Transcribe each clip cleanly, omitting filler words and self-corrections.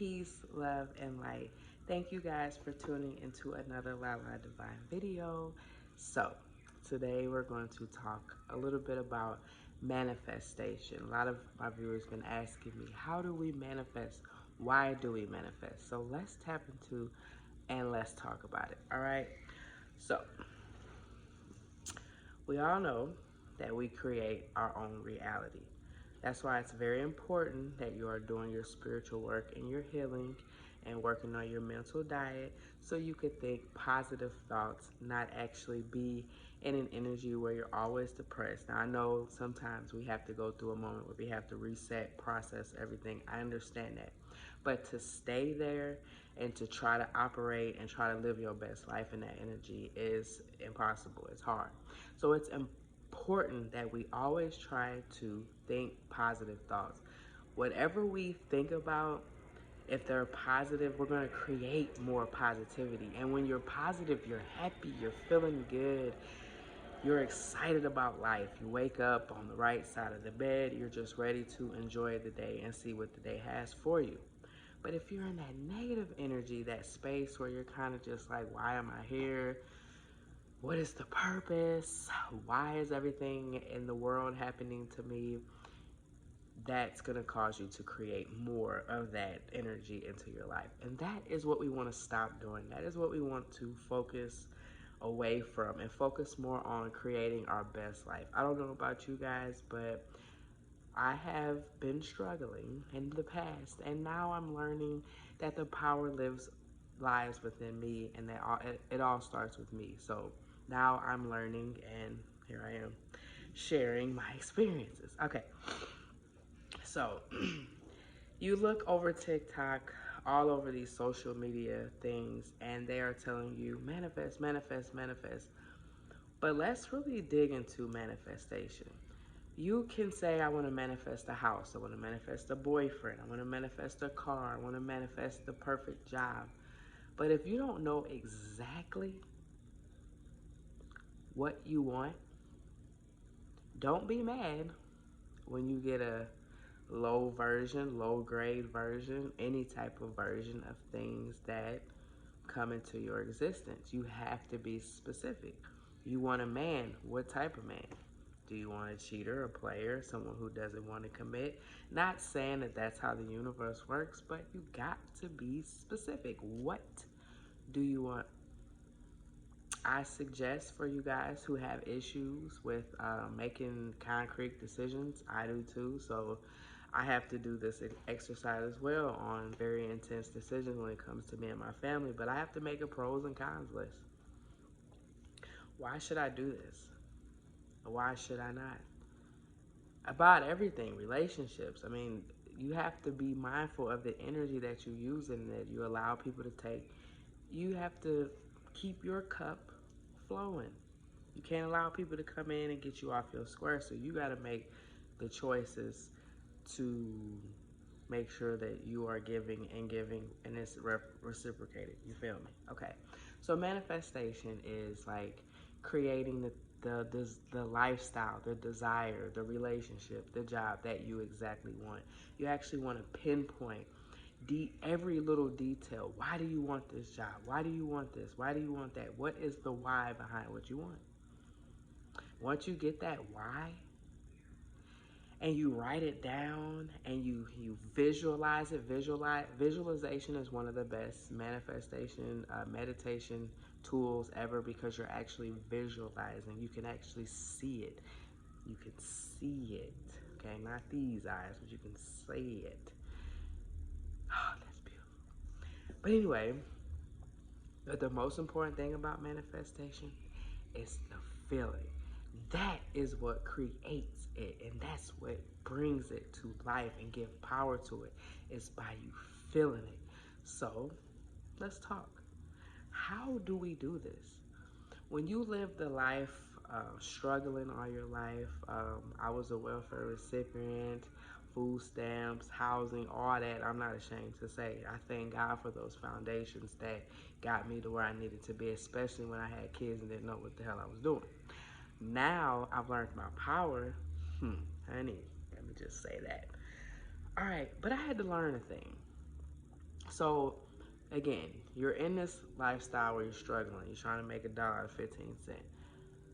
peace, love, and light. Thank you guys for tuning into another Lala Divine video. So, today we're going to talk a little bit about manifestation. A lot of my viewers been asking me, how do we manifest? Why do we manifest? So let's tap into and let's talk about it. All right. So we all know that we create our own reality. That's why it's very important that you are doing your spiritual work and your healing and working on your mental diet so you could think positive thoughts, not actually be in an energy where you're always depressed. Now, I know sometimes we have to go through a moment where we have to reset, process everything. I understand that. But to stay there and to try to operate and try to live your best life in that energy is impossible. It's hard. So it's important that we always try to think positive thoughts. Whatever we think about, if they're positive, we're going to create more positivity. And when you're positive, you're happy, you're feeling good, you're excited about life. You wake up on the right side of the bed, you're just ready to enjoy the day and see what the day has for you. But if you're in that negative energy, that space where you're kind of just like, why am I here? What is the purpose? Why is everything in the world happening to me? That's going to cause you to create more of that energy into your life. And that is what we want to stop doing. That is what we want to focus away from and focus more on creating our best life. I don't know about you guys, but I have been struggling in the past, and now I'm learning that the power lies within me, and that it all starts with me. So now I'm learning, and here I am sharing my experiences. Okay, so you look over TikTok, all over these social media things, and they are telling you manifest, manifest, manifest. But let's really dig into manifestation. You can say, I want to manifest a house, I want to manifest a boyfriend, I want to manifest a car, I want to manifest the perfect job. But if you don't know exactly what you want, don't be mad when you get a low version, low grade version, any type of version of things that come into your existence. You have to be specific. You want a man, what type of man? Do you want a cheater, a player, someone who doesn't want to commit? Not saying that that's how the universe works, but you got to be specific. What do you want? I suggest for you guys who have issues with making concrete decisions, I do too. So I have to do this exercise as well on very intense decisions when it comes to me and my family, but I have to make a pros and cons list. Why should I do this? Why should I not? About everything, relationships. I mean, you have to be mindful of the energy that you use and that you allow people to take. You have to keep your cup flowing. You can't allow people to come in and get you off your square, so you got to make the choices to make sure that you are giving and it's reciprocated. You feel me? Okay. So manifestation is like creating the lifestyle, the desire, the relationship, the job that you exactly want. You actually want to pinpoint every little detail. Why do you want this job? Why do you want this? Why do you want that? What is the why behind what you want? Once you get that why, and you write it down and you visualize it. Visualization is one of the best manifestation meditation tools ever, because you're actually visualizing. You can actually see it. You can see it. Okay, not these eyes, but you can see it. Oh, that's beautiful. But anyway, the most important thing about manifestation is the feeling. That is what creates it, and that's what brings it to life and give power to it, is by you feeling it. So let's talk. How do we do this? When you live the life struggling all your life, I was a welfare recipient, food stamps, housing, all that. I'm not ashamed to say. I thank God for those foundations that got me to where I needed to be, especially when I had kids and didn't know what the hell I was doing. Now I've learned my power. Honey, let me just say that. All right, but I had to learn a thing. So again, you're in this lifestyle where you're struggling, you're trying to make $1 out of 15 cents.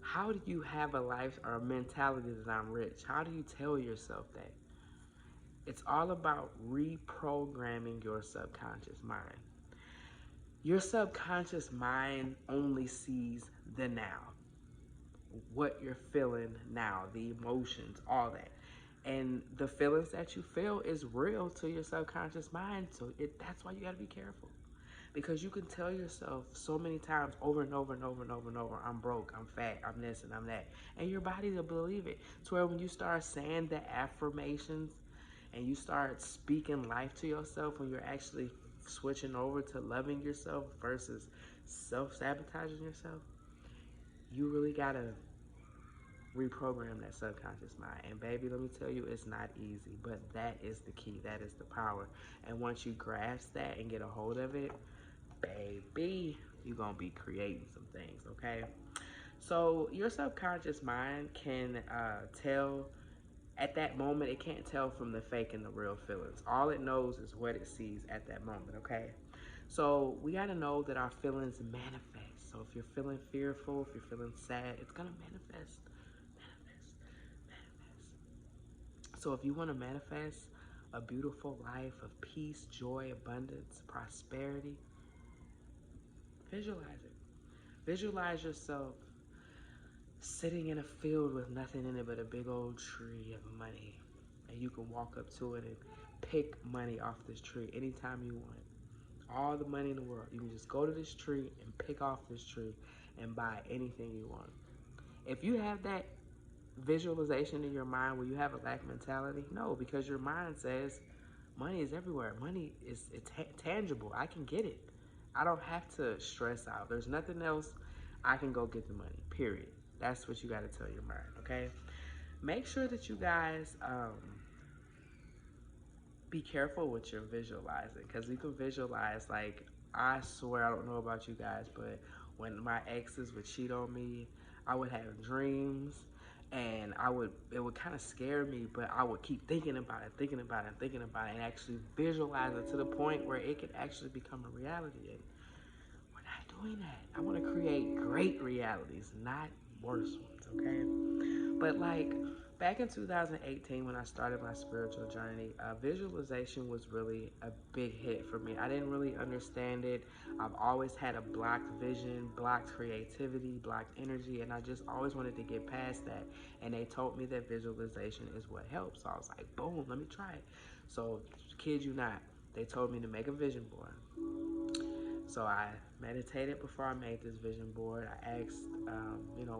How do you have a life or a mentality that I'm rich? How do you tell yourself that? It's all about reprogramming your subconscious mind. Your subconscious mind only sees the now, what you're feeling now, the emotions, all that. And the feelings that you feel is real to your subconscious mind. So that's why you got to be careful. Because you can tell yourself so many times over and over and over and over and over, I'm broke, I'm fat, I'm this and I'm that. And your body will believe it. To where when you start saying the affirmations and you start speaking life to yourself, when you're actually switching over to loving yourself versus self-sabotaging yourself, you really gotta reprogram that subconscious mind. And baby, let me tell you, it's not easy, but that is the key. That is the power. And once you grasp that and get a hold of it, baby, you're gonna be creating some things, okay? So your subconscious mind can tell at that moment. It can't tell from the fake and the real feelings. All it knows is what it sees at that moment, okay? So we gotta know that our feelings manifest. So if you're feeling fearful, if you're feeling sad, it's gonna manifest. So if you want to manifest a beautiful life of peace, joy, abundance, prosperity, visualize it. Visualize yourself sitting in a field with nothing in it but a big old tree of money. And you can walk up to it and pick money off this tree anytime you want. All the money in the world. You can just go to this tree and pick off this tree and buy anything you want. If you have that visualization in your mind where you have a lack mentality, no, because your mind says money is everywhere. Money is tangible. I can get it. I don't have to stress out. There's nothing else. I can go get the money, period. That's what you got to tell your mind, okay? Make sure that you guys be careful with your visualizing, because you can visualize, like, I swear, I don't know about you guys, but when my exes would cheat on me, I would have dreams, and it would kind of scare me, but I would keep thinking about it, thinking about it, thinking about it, and actually visualize it to the point where it could actually become a reality. And we're not doing that. I want to create great realities, not worse ones, okay? But like back in 2018, when I started my spiritual journey, visualization was really a big hit for me. I didn't really understand it. I've always had a blocked vision, blocked creativity, blocked energy, and I just always wanted to get past that. And they told me that visualization is what helps. So I was like, boom, let me try it. So, kid you not, they told me to make a vision board. So I meditated before I made this vision board. I asked,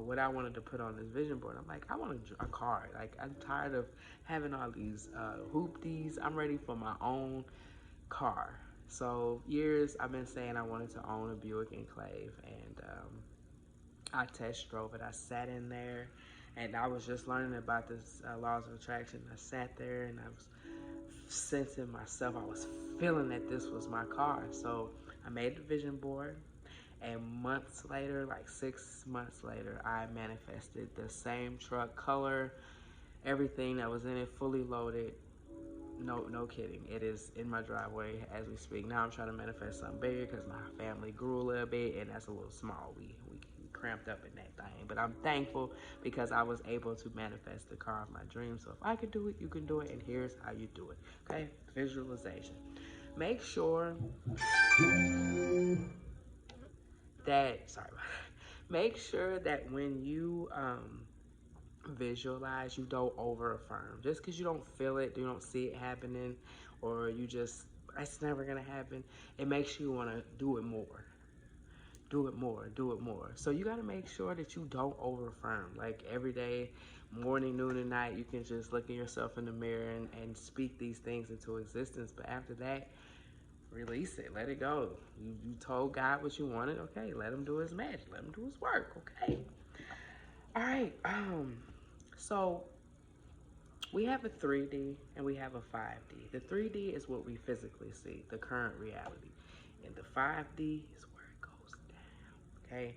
what I wanted to put on this vision board. I'm like, I want a car. Like, I'm tired of having all these hoopties. I'm ready for my own car. So years I've been saying I wanted to own a Buick Enclave, and I test drove it. I sat in there, and I was just learning about this laws of attraction. I sat there, and I was sensing myself. I was feeling that this was my car. So I made the vision board, and months later, like 6 months later, I manifested the same truck, color, everything that was in it, fully loaded. No kidding. It is in my driveway as we speak. Now I'm trying to manifest something bigger because my family grew a little bit, and that's a little small. We cramped up in that thing. But I'm thankful because I was able to manifest the car of my dreams. So if I could do it, you can do it. And here's how you do it. Okay? Visualization. Make sure that, make sure that when you visualize, you don't over affirm. Just because you don't feel it, you don't see it happening, or you just, it's never going to happen, it makes you want to do it more. Do it more, do it more. So you got to make sure that you don't over affirm. Like every day, morning, noon, and night, you can just look at yourself in the mirror and speak these things into existence. But after that, release it, let it go. You told God what you wanted, okay? Let him do his magic, let him do his work, okay? All right, so we have a 3D and we have a 5D. The 3D is what we physically see, the current reality. And the 5D is where it goes down, okay?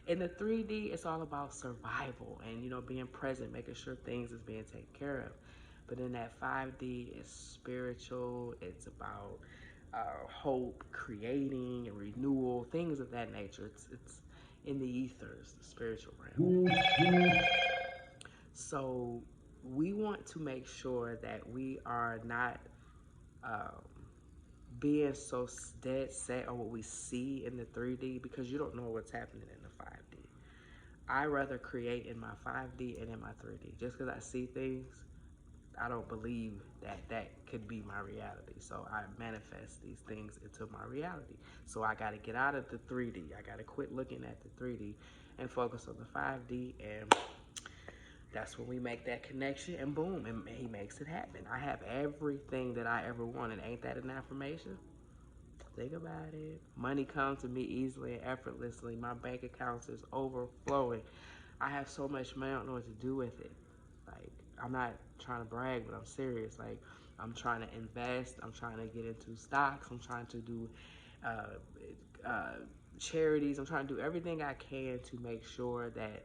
In the 3D, it's all about survival and, being present, making sure things is being taken care of. But in that 5D, it's spiritual. It's about hope, creating, and renewal, things of that nature. It's in the ethers, the spiritual realm. So we want to make sure that we are not um, being so dead set on what we see in the 3D, because you don't know what's happening in the 5D. I rather create in my 5D and in my 3D. Just because I see things, I don't believe that that could be my reality. So I manifest these things into my reality. So I got to get out of the 3D. I got to quit looking at the 3D and focus on the 5D. And that's when we make that connection, and boom, and he makes it happen. I have everything that I ever wanted. Ain't that an affirmation? Think about it. Money comes to me easily and effortlessly. My bank accounts is overflowing. I have so much money, I don't know what to do with it. Like, I'm not trying to brag, but I'm serious. Like, I'm trying to invest. I'm trying to get into stocks. I'm trying to do uh, charities. I'm trying to do everything I can to make sure that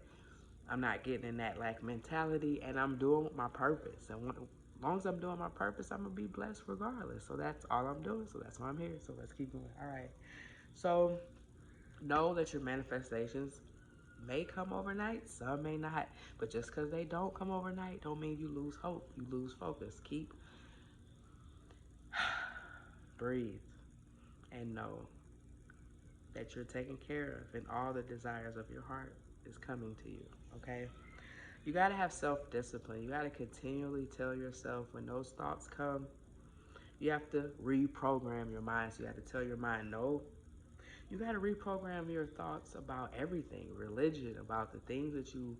I'm not getting in that lack mentality, and I'm doing my purpose. And as long as I'm doing my purpose, I'm gonna be blessed regardless. So that's all I'm doing. So that's why I'm here. So let's keep going. All right. So know that your manifestations may come overnight, some may not. But just because they don't come overnight, don't mean you lose hope. You lose focus. Keep breathe and know that you're taken care of, and all the desires of your heart is coming to you. Okay. You got to have self-discipline. You got to continually tell yourself when those thoughts come, you have to reprogram your mind. So you have to tell your mind, no. You got to reprogram your thoughts about everything, religion, about the things that you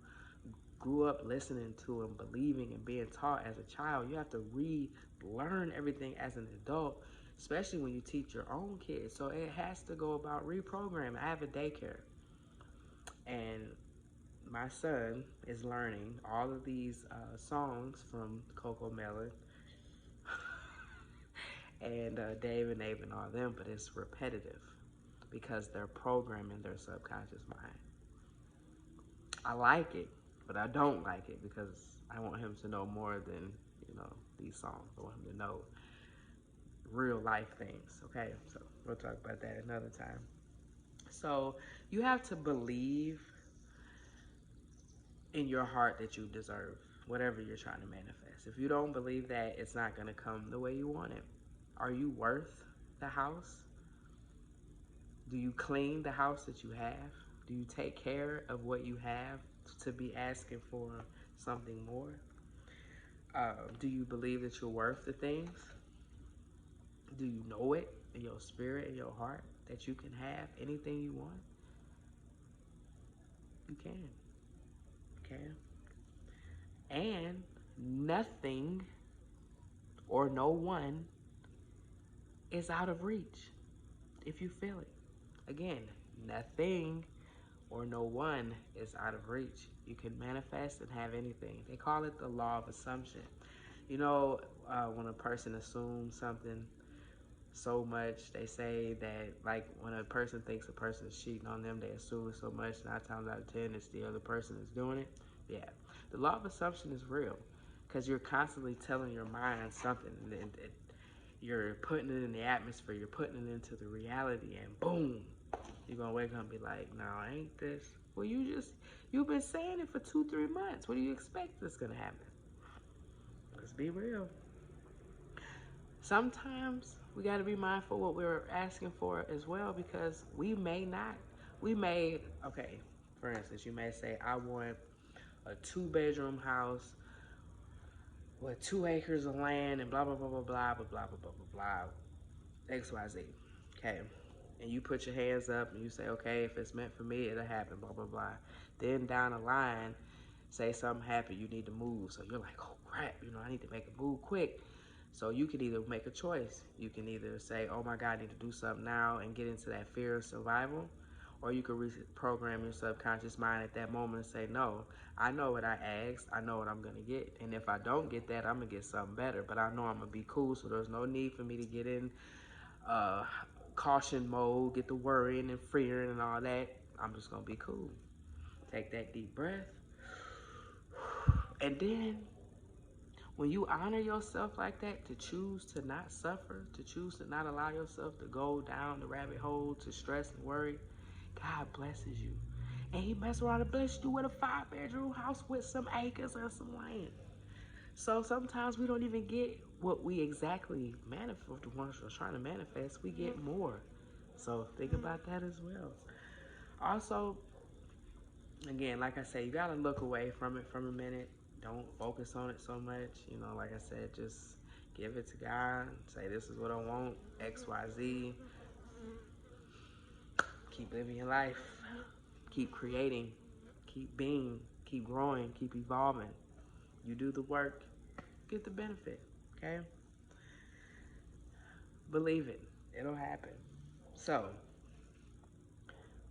grew up listening to and believing and being taught as a child. You have to relearn everything as an adult, especially when you teach your own kids. So it has to go about reprogramming. I have a daycare, and my son is learning all of these songs from Coco Melon and Dave and Abe and all them, but it's repetitive because they're programming their subconscious mind. I like it, but I don't like it because I want him to know more than, these songs. I want him to know real life things. Okay, so we'll talk about that another time. So you have to believe in your heart that you deserve whatever you're trying to manifest. If you don't believe that, it's not going to come the way you want it. Are you worth the house? Do you clean the house that you have? Do you take care of what you have to be asking for something more? Do you believe that you're worth the things? Do you know it in your spirit, in your heart, that you can have anything you want? You can. You can. And nothing or no one is out of reach if you feel it. Again, nothing or no one is out of reach. You can manifest and have anything. They call it the law of assumption. When a person assumes something so much, they say that, like, when a person thinks a person is cheating on them, they assume it so much, 9 times out of 10, it's the other person that's doing it. Yeah. The law of assumption is real because you're constantly telling your mind something, and you're putting it in the atmosphere, you're putting it into the reality, and boom, you're gonna wake up and be like, no, ain't this? Well, you've been saying it for 2-3 months. What do you expect that's gonna happen? Let's be real. Sometimes we gotta be mindful what we're asking for as well, because okay, for instance, you may say, I want a 2-bedroom house with 2 acres of land and blah, blah, blah, blah, blah, blah, blah, blah, blah, blah, blah, XYZ. Okay. And you put your hands up and you say, okay, if it's meant for me, it'll happen, blah, blah, blah. Then down the line, say something happened, you need to move. So you're like, oh crap, I need to make a move quick. So you can either make a choice. You can either say, oh my God, I need to do something now and get into that fear of survival. Or you can reprogram your subconscious mind at that moment and say, no, I know what I asked. I know what I'm going to get. And if I don't get that, I'm going to get something better. But I know I'm going to be cool, so there's no need for me to get in caution mode, get to worrying and fearing and all that. I'm just going to be cool. Take that deep breath. And then When you honor yourself like that, to choose to not suffer, to choose to not allow yourself to go down the rabbit hole, to stress and worry, God blesses you. And he mess around and bless you with a 5-bedroom house with some acres and some land. So sometimes we don't even get what we exactly manifest, we're trying to manifest, we get more. So think about that as well. Also, again, like I said, you gotta look away from it for a minute. Don't focus on it so much. You know, like I said, just give it to God. Say, this is what I want, X, Y, Z. Keep living your life. Keep creating. Keep being. Keep growing. Keep evolving. You do the work, get the benefit, okay? Believe it. It'll happen. So,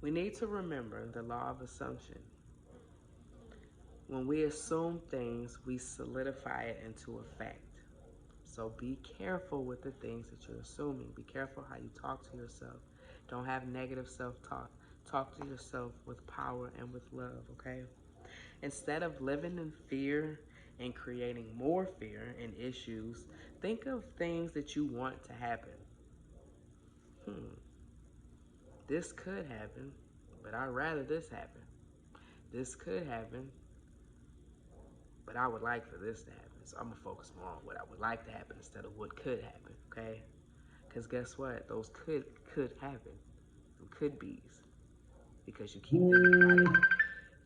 we need to remember the law of assumption. When we assume things, we solidify it into a fact. So be careful with the things that you're assuming. Be careful how you talk to yourself. Don't have negative self-talk. Talk to yourself with power and with love, okay? Instead of living in fear and creating more fear and issues, think of things that you want to happen. This could happen, but I'd rather this happen. This could happen, but I would like for this to happen. So I'm gonna focus more on what I would like to happen instead of what could happen, okay? Because guess what? Those could happen. Them could be's. Because you keep thinking about it.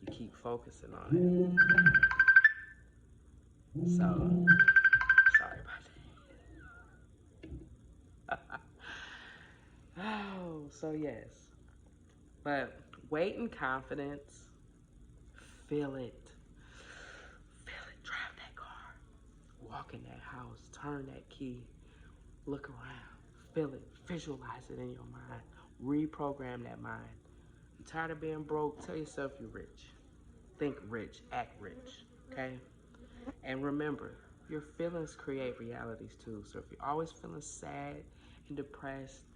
You keep focusing on it. So, sorry about that. Oh, so yes. But wait in confidence. Feel it. Feel it. Drive that car. Walk in that house. Turn that key. Look around. Feel it. Visualize it in your mind. Reprogram that mind. I'm tired of being broke. Tell yourself you're rich. Think rich. Act rich. Okay? And remember, your feelings create realities too. So if you're always feeling sad and depressed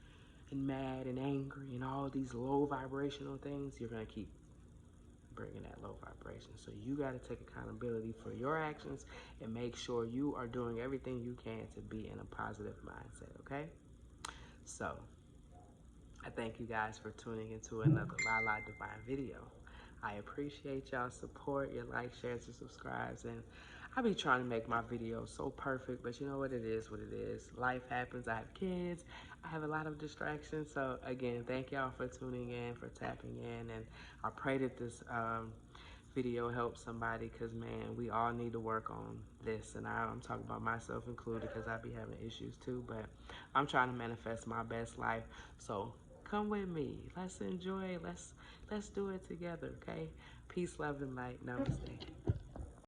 and mad and angry and all these low vibrational things, you're going to keep bringing that low vibration. So you got to take accountability for your actions and make sure you are doing everything you can to be in a positive mindset, okay? So I thank you guys for tuning into another La Divine video. I appreciate y'all's support, your likes, shares, and subscribes, and I be trying to make my videos so perfect, but you know what it is, Life happens, I have kids, I have a lot of distractions, so again, thank y'all for tuning in, for tapping in, and I pray that this video helps somebody, because man, we all need to work on this, and I'm talking about myself included, because I be having issues too, but I'm trying to manifest my best life, so come with me. Let's enjoy. Let's do it together, okay? Peace, love, and light. Namaste.